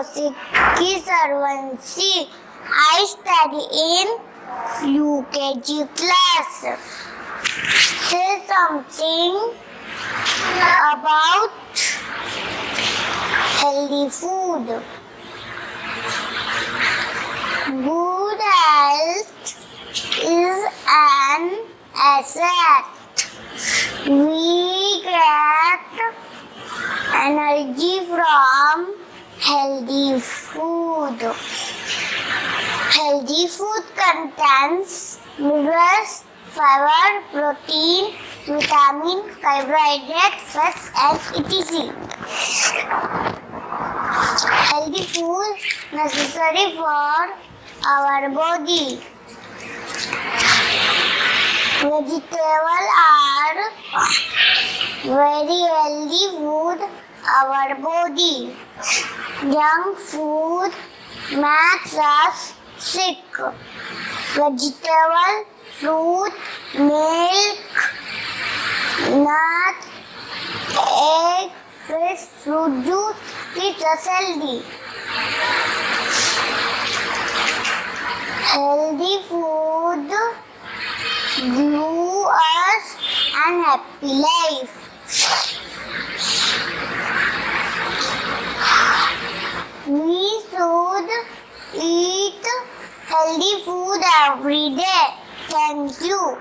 Kosiki Sarvansi. I study in UKG class. Say something about healthy food. Good health is an asset. We get energy from healthy food. Healthy food contains minerals, fiber, protein, vitamin, carbohydrate, fats, and etc. Healthy food necessary for our body. Vegetables are very healthy food our body. Junk food makes us sick. Vegetable, fruit, milk, nut, egg, fish, fruit juice keeps us healthy. Healthy food gives us an happy life. We should eat healthy food every day. Thank you.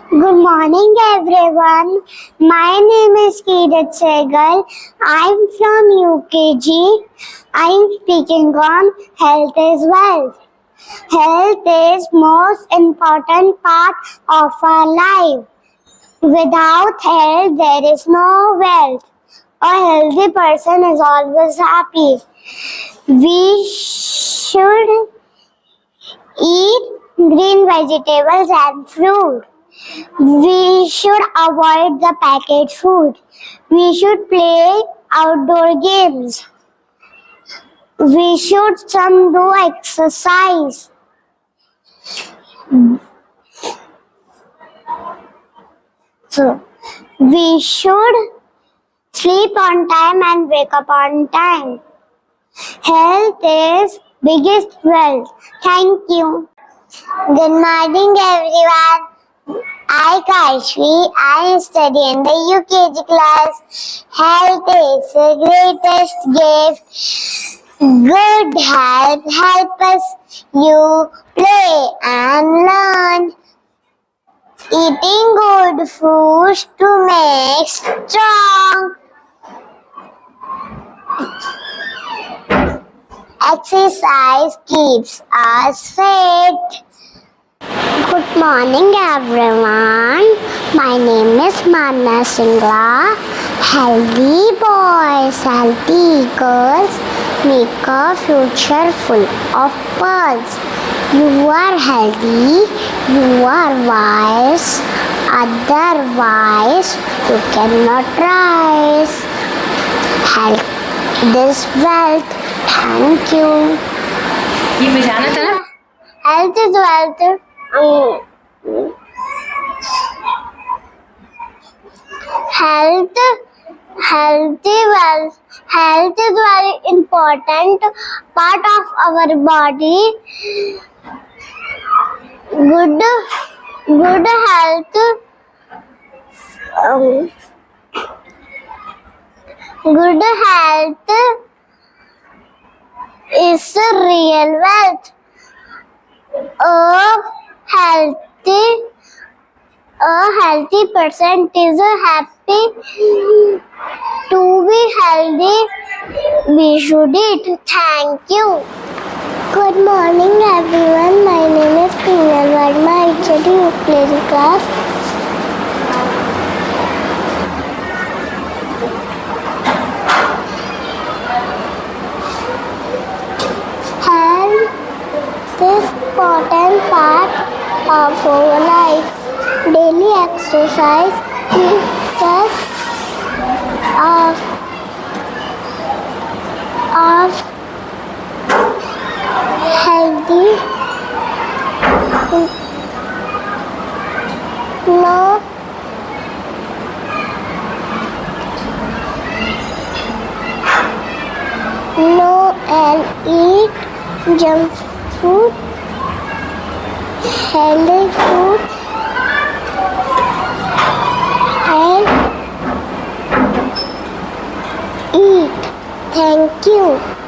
Good morning, everyone. My name is Kirat Segal. I'm from UKG. I'm speaking on health is wealth. Health is most important part of our life. Without health, there is no wealth. A healthy person is always happy. We should eat green vegetables and fruit. We should avoid the packet food. We should play outdoor games. We should some do exercise. So, we should sleep on time and wake up on time. Health is biggest wealth. Thank you. Good morning, everyone. I, Kashvi, I study in the UKG class. Health is the greatest gift. Good health helps us you play and learn. Eating good food to make strong. Exercise keeps us fit. Good morning, everyone. My name is Manna Singla. Healthy boys, healthy girls make a future full of pearls. You are healthy, you are wise. Otherwise, you cannot rise. Health is wealth. Thank you. ये बजाना था ना? Health is wealth. Health is very important part of our body. Good health. Good health is real wealth. A healthy person is happy. To be healthy, we should eat. Thank you. Good morning, everyone. My name is Pre-Nursery. I study Enclave class. Health is important part of our life. Daily exercise keeps us healthy. No junk food, healthy food, and eat. Thank you.